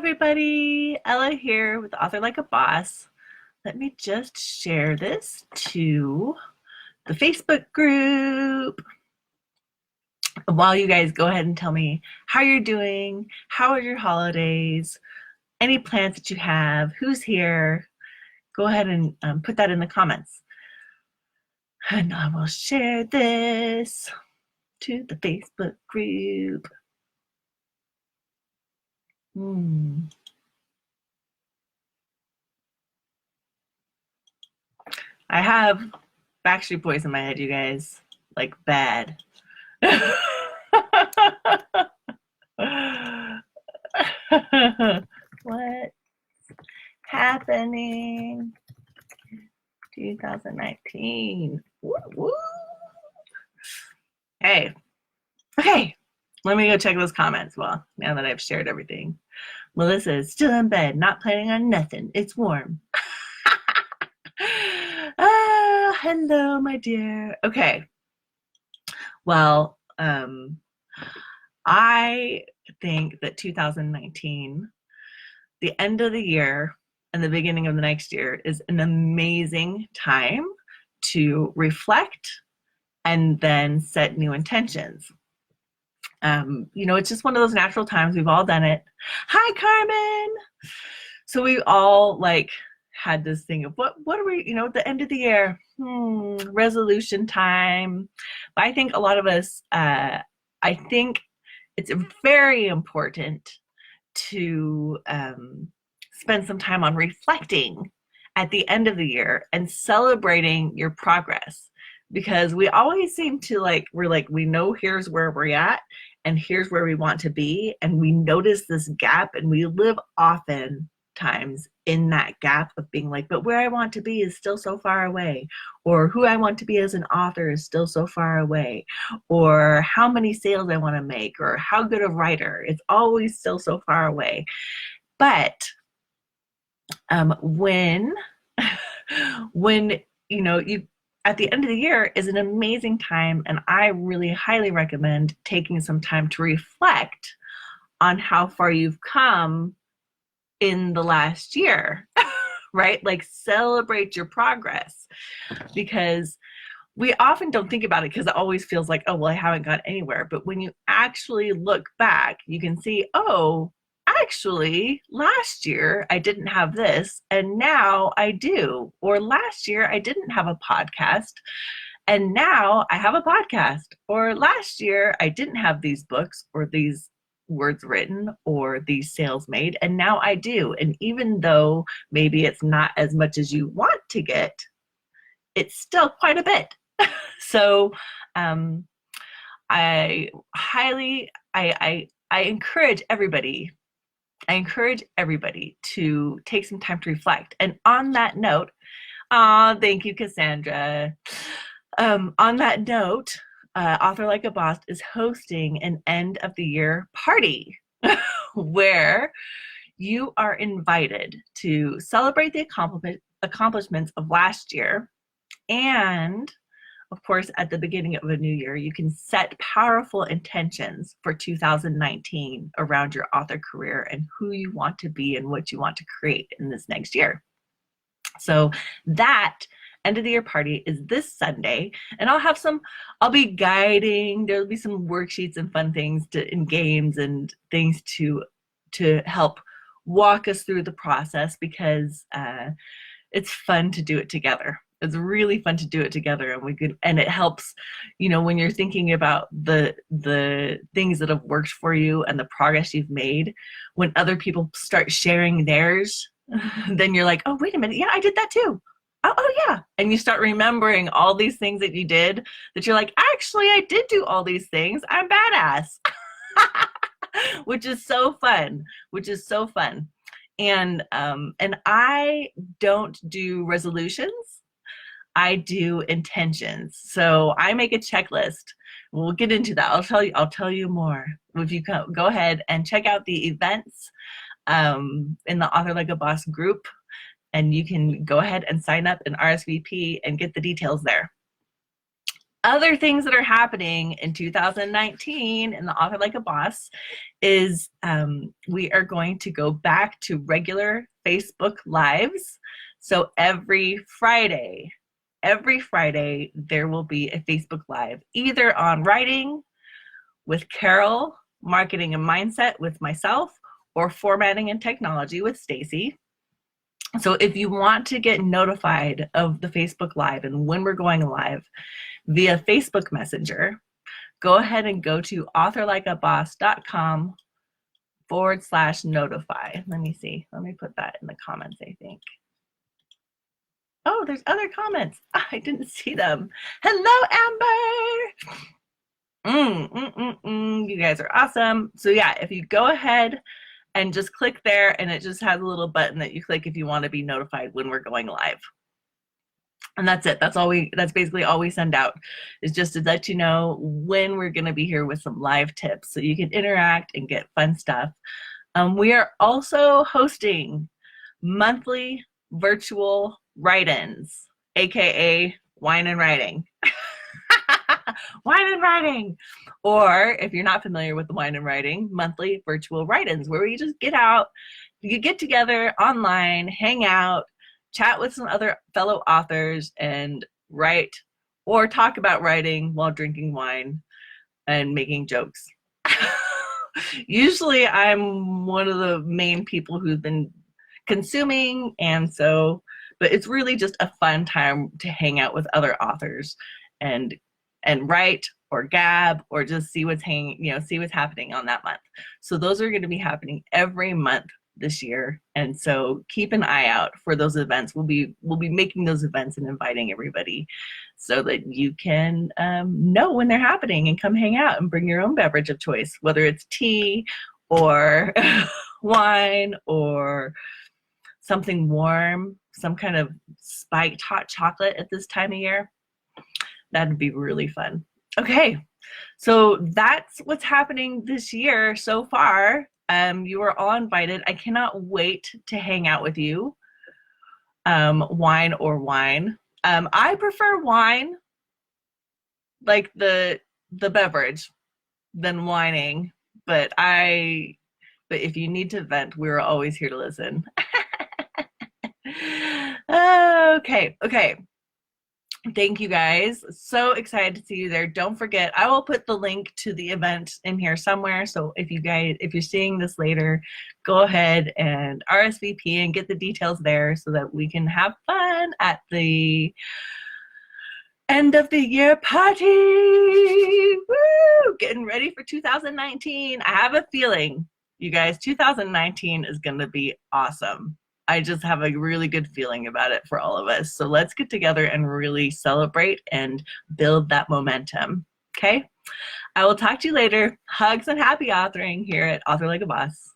everybody, Ella here with Author Like a Boss. Let me just share this to the Facebook group. While you guys go ahead and tell me how you're doing, how are your holidays, any plans that you have, who's here, go ahead and put that in the comments. And I will share this to the Facebook group. I have Backstreet Boys in my head, you guys. Like bad. What's happening? 2019. Woo, woo. Hey. Okay. Let me go check those comments. Well, now that I've shared everything. Melissa is still in bed, not planning on nothing. It's warm. Hello, my dear. Okay. Well, I think that 2019, the end of the year and the beginning of the next year, is an amazing time to reflect and then set new intentions. It's just one of those natural times. We've all done it. Hi, Carmen. So we all had this thing of what are we, at the end of the year, resolution time. But I think a lot of us, I think it's very important to spend some time on reflecting at the end of the year and celebrating your progress, because we always seem to we know here's where we're at and here's where we want to be, and we notice this gap and we live oftentimes in that gap of being like, but where I want to be is still so far away, or who I want to be as an author is still so far away, or how many sales I want to make, or how good a writer, it's always still so far away. But when you at the end of the year is an amazing time, and I really highly recommend taking some time to reflect on how far you've come in the last year, right? Like, celebrate your progress, because we often don't think about it because it always feels like, oh, well, I haven't got anywhere. But when you actually look back, you can see, oh, actually, last year I didn't have this, and now I do. Or last year I didn't have a podcast, and now I have a podcast. Or last year I didn't have these books or these words written or these sales made, and now I do. And even though maybe it's not as much as you want to get, it's still quite a bit. So I encourage everybody to take some time to reflect. And on that note, thank you, Cassandra. On that note, Author Like a Boss is hosting an end of the year party where you are invited to celebrate the accomplishments of last year. And of course, at the beginning of a new year, you can set powerful intentions for 2019 around your author career and who you want to be and what you want to create in this next year. So that end of the year party is this Sunday, and I'll be guiding. There'll be some worksheets and fun things and games and things to help walk us through the process, because it's fun to do it together. It's really fun to do it together, and it helps, when you're thinking about the things that have worked for you and the progress you've made. When other people start sharing theirs, then you're like, oh, wait a minute, yeah, I did that too. Oh yeah, and you start remembering all these things that you did, that you're like, actually, I did do all these things. I'm badass, which is so fun. And I don't do resolutions. I do intentions. So I make a checklist. We'll get into that. I'll tell you more. If you go ahead and check out the events in the Author Like a Boss group, and you can go ahead and sign up and RSVP and get the details there. Other things that are happening in 2019 in the Author Like a Boss is we are going to go back to regular Facebook Lives. So every Friday, there will be a Facebook Live, either on writing with Carol, marketing and mindset with myself, or formatting and technology with Stacy. So if you want to get notified of the Facebook Live and when we're going live via Facebook Messenger, go ahead and go to authorlikeaboss.com/notify. Let me see. Let me put that in the comments, I think. Oh, there's other comments. I didn't see them. Hello, Amber. You guys are awesome. So yeah, if you go ahead and just click there, and it just has a little button that you click if you want to be notified when we're going live. And that's it. That's basically all we send out, is just to let you know when we're going to be here with some live tips so you can interact and get fun stuff. We are also hosting monthly virtual write-ins, aka wine and writing. Wine and writing. Or if you're not familiar with the wine and writing, monthly virtual write-ins, where we just get out, you get together online, hang out, chat with some other fellow authors, and write or talk about writing while drinking wine and making jokes. Usually I'm one of the main people who's been consuming, and so, but it's really just a fun time to hang out with other authors and write or gab or just see what's happening on that month. So those are going to be happening every month this year, and so keep an eye out for those events. We'll be making those events and inviting everybody so that you can know when they're happening and come hang out and bring your own beverage of choice, whether it's tea or wine or something warm, some kind of spiked hot chocolate at this time of year. That'd be really fun. Okay, so that's what's happening this year so far. You are all invited. I cannot wait to hang out with you. Wine or wine. I prefer wine, like the beverage, than whining. But if you need to vent, we're always here to listen. Okay. Thank you guys. So excited to see you there. Don't forget, I will put the link to the event in here somewhere. So if you're seeing this later, go ahead and RSVP and get the details there so that we can have fun at the end of the year party. Woo! Getting ready for 2019. I have a feeling, you guys, 2019 is going to be awesome. I just have a really good feeling about it for all of us. So let's get together and really celebrate and build that momentum. Okay? I will talk to you later. Hugs and happy authoring here at Author Like a Boss.